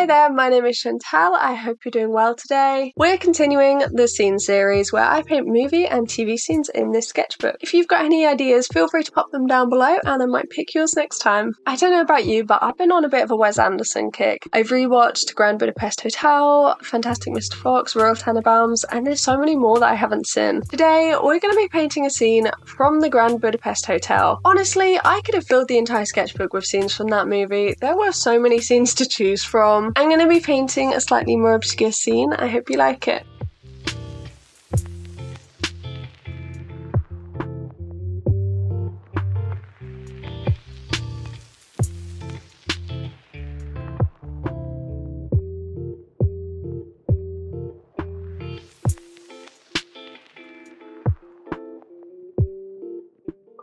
Hi there, my name is Chantal. I hope you're doing well today. We're continuing the scene series where I paint movie and TV scenes in this sketchbook. If you've got any ideas, feel free to pop them down below and I might pick yours next time. I don't know about you, but I've been on a bit of a Wes Anderson kick. I've rewatched Grand Budapest Hotel, Fantastic Mr. Fox, Royal Tenenbaums, and there's so many more that I haven't seen. Today, we're going to be painting a scene from the Grand Budapest Hotel. Honestly, I could have filled the entire sketchbook with scenes from that movie. There were so many scenes to choose from. I'm going to be painting a slightly more obscure scene. I hope you like it.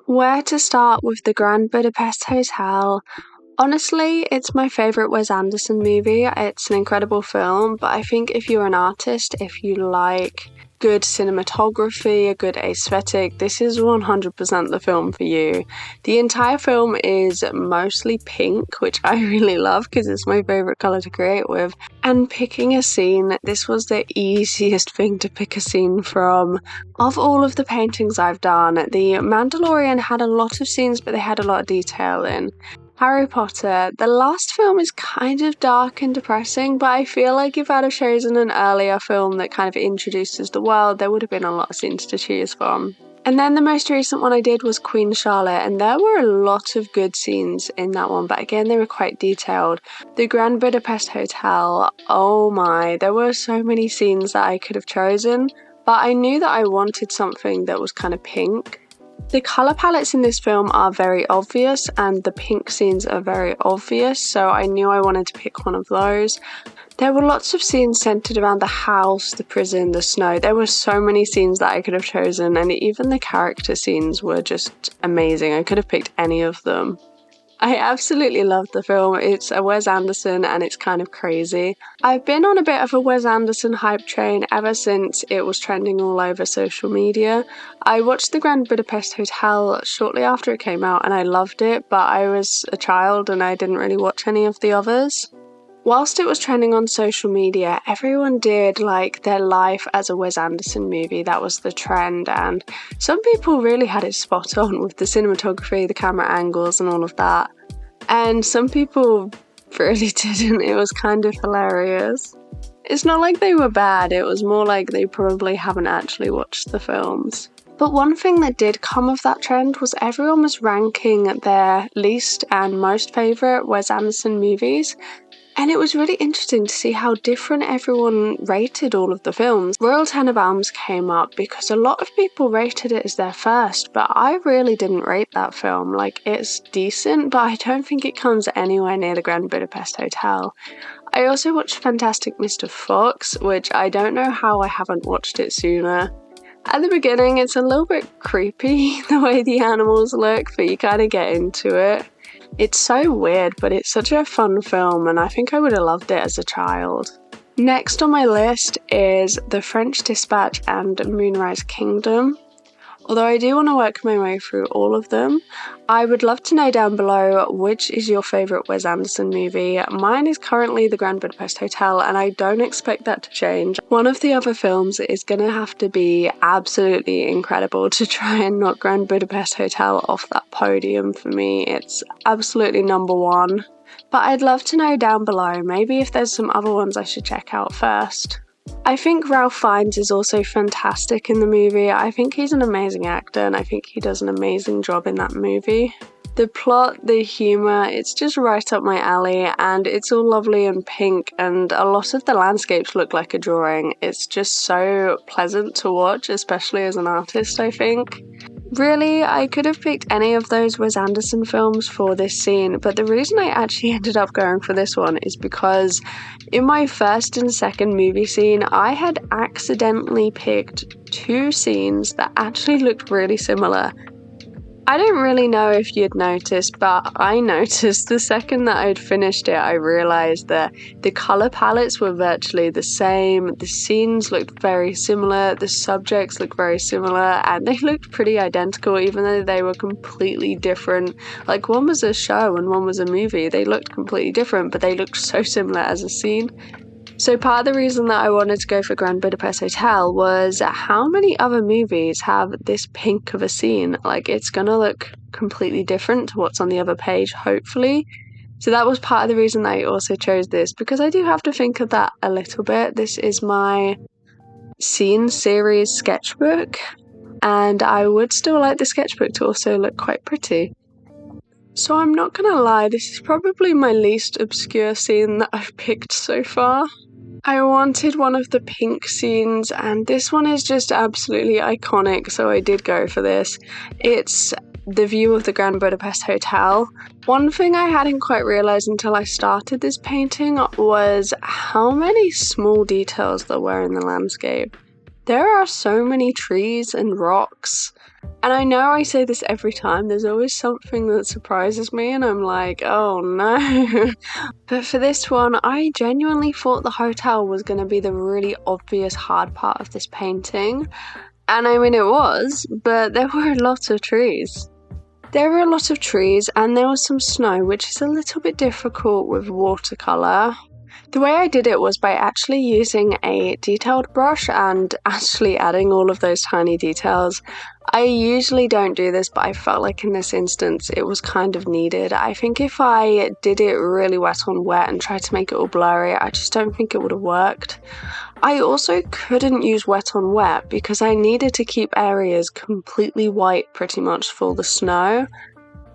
Where to start with the Grand Budapest Hotel? Honestly, it's my favourite Wes Anderson movie. It's an incredible film, but I think if you're an artist, if you like good cinematography, a good aesthetic, this is 100% the film for you. The entire film is mostly pink, which I really love because it's my favourite colour to create with. And picking a scene, this was the easiest thing to pick a scene from. Of all of the paintings I've done, The Mandalorian had a lot of scenes, but they had a lot of detail in. Harry Potter, the last film is kind of dark and depressing, but I feel like if I'd have chosen an earlier film that kind of introduces the world, there would have been a lot of scenes to choose from. And then the most recent one I did was Queen Charlotte, and there were a lot of good scenes in that one, but again, they were quite detailed. The Grand Budapest Hotel, oh my, there were so many scenes that I could have chosen, but I knew that I wanted something that was kind of pink. The colour palettes in this film are very obvious and the pink scenes are very obvious, so I knew I wanted to pick one of those. There were lots of scenes centred around the house, the prison, the snow. There were so many scenes that I could have chosen, and even the character scenes were just amazing. I could have picked any of them. I absolutely loved the film. It's a Wes Anderson and it's kind of crazy. I've been on a bit of a Wes Anderson hype train ever since it was trending all over social media. I watched the Grand Budapest Hotel shortly after it came out and I loved it, but I was a child and I didn't really watch any of the others. Whilst it was trending on social media, everyone did like their life as a Wes Anderson movie. That was the trend, and some people really had it spot on with the cinematography, the camera angles and all of that. And some people really didn't. It was kind of hilarious. It's not like they were bad, it was more like they probably haven't actually watched the films. But one thing that did come of that trend was everyone was ranking their least and most favourite Wes Anderson movies. And it was really interesting to see how different everyone rated all of the films. Royal Tenenbaums came up because a lot of people rated it as their first, but I really didn't rate that film. Like, it's decent, but I don't think it comes anywhere near the Grand Budapest Hotel. I also watched Fantastic Mr. Fox, which I don't know how I haven't watched it sooner. At the beginning, it's a little bit creepy, the way the animals look, but you kind of get into it. It's so weird, but it's such a fun film, and I think I would have loved it as a child. Next on my list is The French Dispatch and Moonrise Kingdom. Although I do want to work my way through all of them, I would love to know down below which is your favourite Wes Anderson movie. Mine is currently The Grand Budapest Hotel, and I don't expect that to change. One of the other films is going to have to be absolutely incredible to try and knock Grand Budapest Hotel off that podium for me. It's absolutely number one. But I'd love to know down below, maybe if there's some other ones I should check out first. I think Ralph Fiennes is also fantastic in the movie. I think he's an amazing actor and I think he does an amazing job in that movie. The plot, the humour, it's just right up my alley, and it's all lovely and pink, and a lot of the landscapes look like a drawing. It's just so pleasant to watch, especially as an artist, I think. Really, I could have picked any of those Wes Anderson films for this scene, but the reason I actually ended up going for this one is because in my first and second movie scene, I had accidentally picked two scenes that actually looked really similar. I don't really know if you'd noticed, but I noticed the second that I'd finished it, I realised that the colour palettes were virtually the same, the scenes looked very similar, the subjects looked very similar, and they looked pretty identical even though they were completely different. Like, one was a show and one was a movie. They looked completely different, but they looked so similar as a scene. So part of the reason that I wanted to go for Grand Budapest Hotel was how many other movies have this pink of a scene? Like, it's gonna look completely different to what's on the other page, hopefully. So that was part of the reason that I also chose this, because I do have to think of that a little bit. This is my scene series sketchbook, and I would still like the sketchbook to also look quite pretty. So I'm not gonna lie, this is probably my least obscure scene that I've picked so far. I wanted one of the pink scenes, and this one is just absolutely iconic, so I did go for this. It's the view of the Grand Budapest Hotel. One thing I hadn't quite realised until I started this painting was how many small details there were in the landscape. There are so many trees and rocks, and I know I say this every time, there's always something that surprises me and I'm like, oh no. But for this one, I genuinely thought the hotel was going to be the really obvious hard part of this painting. And I mean, it was, but there were a lot of trees. There were a lot of trees and there was some snow, which is a little bit difficult with watercolour. The way I did it was by actually using a detailed brush and actually adding all of those tiny details. I usually don't do this, but I felt like in this instance it was kind of needed. I think if I did it really wet on wet and tried to make it all blurry, I just don't think it would have worked. I also couldn't use wet on wet because I needed to keep areas completely white pretty much for the snow.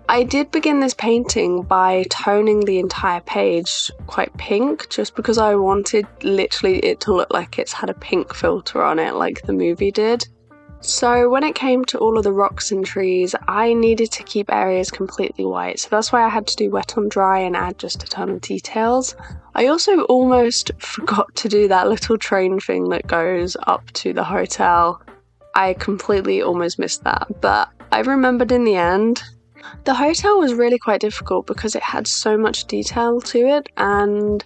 I did begin this painting by toning the entire page quite pink, just because I wanted literally it to look like it's had a pink filter on it like the movie did. So when it came to all of the rocks and trees, I needed to keep areas completely white, so that's why I had to do wet on dry and add just a ton of details. I also almost forgot to do that little train thing that goes up to the hotel. I completely almost missed that, but I remembered in the end. The hotel was really quite difficult because it had so much detail to it, and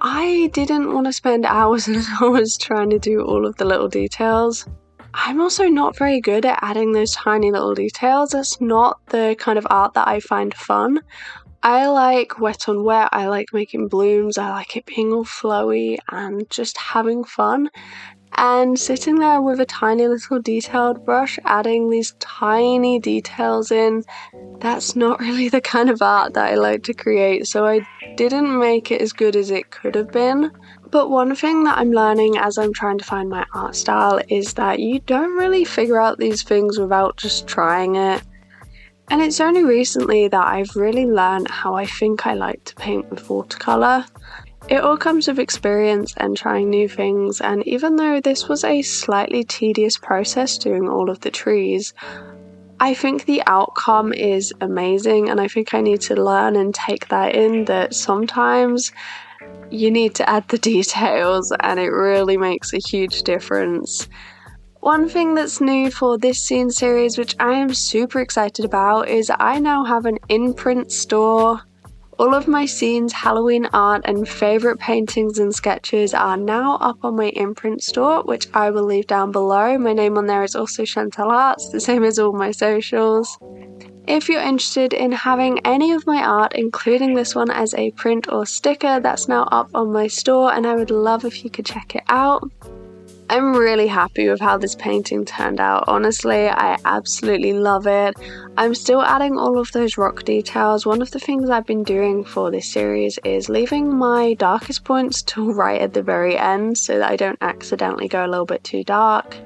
I didn't want to spend hours and hours trying to do all of the little details. I'm also not very good at adding those tiny little details. That's not the kind of art that I find fun. I like wet on wet, I like making blooms, I like it being all flowy and just having fun. And sitting there with a tiny little detailed brush, adding these tiny details in, that's not really the kind of art that I like to create, so I didn't make it as good as it could have been. But one thing that I'm learning as I'm trying to find my art style is that you don't really figure out these things without just trying it. And it's only recently that I've really learned how I think I like to paint with watercolour. It all comes with experience and trying new things, and even though this was a slightly tedious process doing all of the trees, I think the outcome is amazing, and I think I need to learn and take that in, that sometimes you need to add the details and it really makes a huge difference. One thing that's new for this scene series, which I am super excited about, is I now have an in-print store. All of my scenes, Halloween art, and favourite paintings and sketches are now up on my imprint store, which I will leave down below. My name on there is also Chantal Arts, the same as all my socials. If you're interested in having any of my art, including this one as a print or sticker, that's now up on my store, and I would love if you could check it out. I'm really happy with how this painting turned out. Honestly, I absolutely love it. I'm still adding all of those rock details. One of the things I've been doing for this series is leaving my darkest points till right at the very end so that I don't accidentally go a little bit too dark.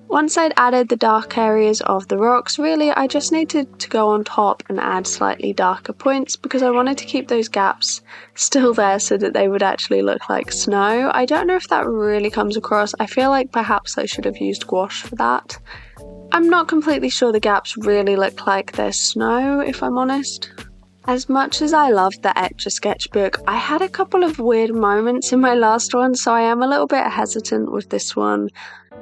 Once I'd added the dark areas of the rocks, really I just needed to go on top and add slightly darker points because I wanted to keep those gaps still there so that they would actually look like snow. I don't know if that really comes across. I feel like perhaps I should have used gouache for that. I'm not completely sure the gaps really look like they're snow, if I'm honest. As much as I loved the Etchr sketchbook, I had a couple of weird moments in my last one, so I am a little bit hesitant with this one.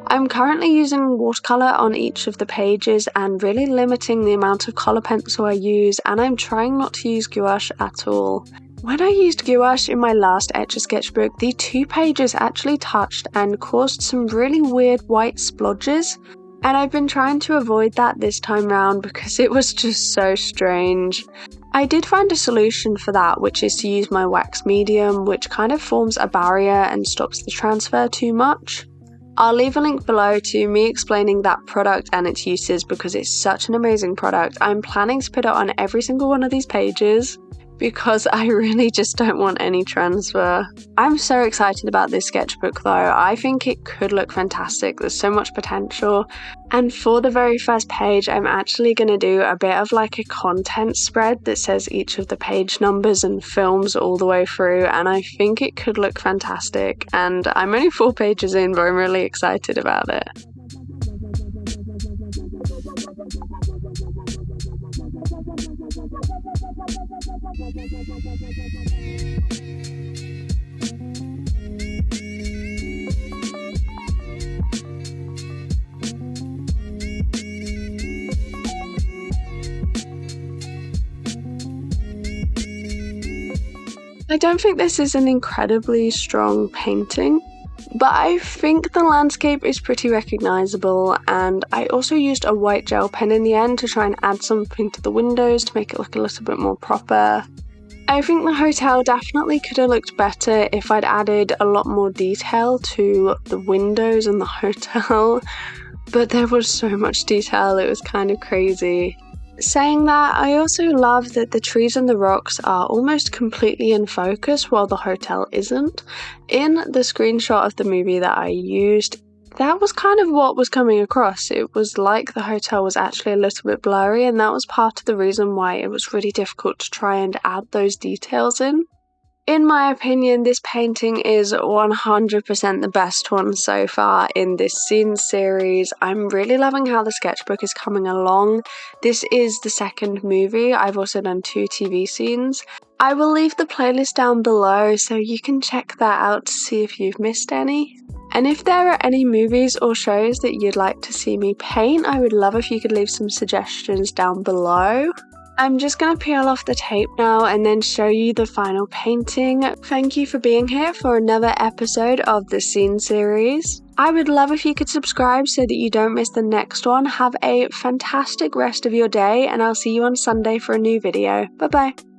I'm currently using watercolour on each of the pages and really limiting the amount of colour pencil I use, and I'm trying not to use gouache at all. When I used gouache in my last Etch-a-Sketch book, the 2 pages actually touched and caused some really weird white splodges, and I've been trying to avoid that this time round because it was just so strange. I did find a solution for that, which is to use my wax medium, which kind of forms a barrier and stops the transfer too much. I'll leave a link below to me explaining that product and its uses because it's such an amazing product. I'm planning to put it on every single one of these pages because I really just don't want any transfer. I'm so excited about this sketchbook though. I think it could look fantastic. There's so much potential. And for the very first page, I'm actually going to do a bit of like a content spread that says each of the page numbers and films all the way through, and I think it could look fantastic. And I'm only 4 pages in, but I'm really excited about it. I don't think this is an incredibly strong painting, but I think the landscape is pretty recognisable, and I also used a white gel pen in the end to try and add something to the windows to make it look a little bit more proper. I think the hotel definitely could have looked better if I'd added a lot more detail to the windows and the hotel, but there was so much detail, it was kind of crazy. Saying that, I also love that the trees and the rocks are almost completely in focus while the hotel isn't. In the screenshot of the movie that I used, that was kind of what was coming across. It was like the hotel was actually a little bit blurry, and that was part of the reason why it was really difficult to try and add those details in. In my opinion, this painting is 100% the best one so far in this scene series. I'm really loving how the sketchbook is coming along. This is the second movie. I've also done 2 TV scenes. I will leave the playlist down below so you can check that out to see if you've missed any. And if there are any movies or shows that you'd like to see me paint, I would love if you could leave some suggestions down below. I'm just going to peel off the tape now and then show you the final painting. Thank you for being here for another episode of the Scene series. I would love if you could subscribe so that you don't miss the next one. Have a fantastic rest of your day, and I'll see you on Sunday for a new video. Bye bye.